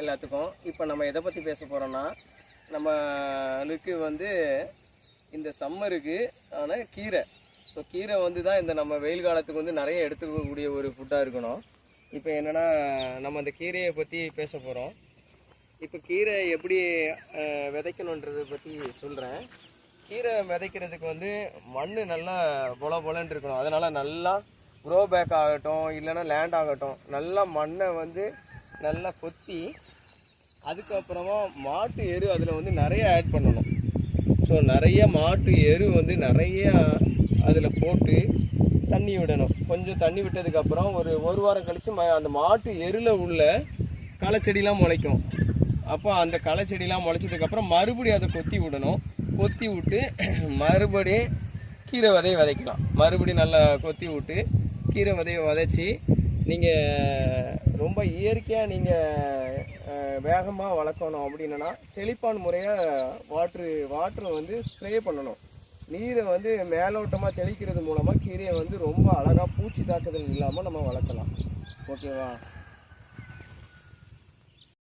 எல்லாத்துக்கும். இப்போ நம்ம எதை பற்றி பேச போகிறோன்னா, நம்மளுக்கு வந்து இந்த சம்மருக்கு ஆனால் கீரை. ஸோ கீரை வந்து தான் இந்த நம்ம வெயில் காலத்துக்கு வந்து நிறைய எடுத்துக்கக்கூடிய ஒரு ஃபுட்டாக இருக்கணும். இப்போ என்னென்னா, நம்ம அந்த கீரையை பற்றி பேச போகிறோம். இப்போ கீரை எப்படி விதைக்கணுன்றதை பற்றி சொல்கிறேன். கீரை விதைக்கிறதுக்கு வந்து மண் நல்லா பொலன்னு இருக்கணும். அதனால் நல்லா க்ரோ பேக் ஆகட்டும், இல்லைன்னா லேண்ட் ஆகட்டும், நல்லா மண்ணை வந்து நல்லா கொத்தி அதுக்கப்புறமா மாட்டு எரு அதில் வந்து நிறைய ஆட் பண்ணணும். ஸோ நிறைய மாட்டு எரு வந்து நிறைய அதில் போட்டு தண்ணி விடணும். கொஞ்சம் தண்ணி விட்டதுக்கப்புறம் ஒரு வாரம் கழித்து அந்த மாட்டு எருவில் உள்ள களை செடிலாம் முளைக்கும். அப்போ அந்த களை செடிலாம் முளைச்சதுக்கப்புறம் மறுபடியும் அதை கொத்தி விடணும். கொத்தி விட்டு மறுபடியும் கீரை விதையை விதைக்கலாம். மறுபடியும் நல்லா கொத்தி விட்டு கீரை விதையை விதைச்சி நீங்கள் ரொம்ப இயற்கையாக நீங்கள் வேகமாக வளர்க்கணும் அப்படின்னா தெளிப்பான் முறையாக வாட்டரை வந்து ஸ்ப்ரே பண்ணணும். நீரை வந்து மேலோட்டமாக தெளிக்கிறது மூலமாக கீரையை வந்து ரொம்ப அழகாக பூச்சி தாக்குதல் இல்லாமல் நம்ம வளர்க்கலாம். ஓகேவா?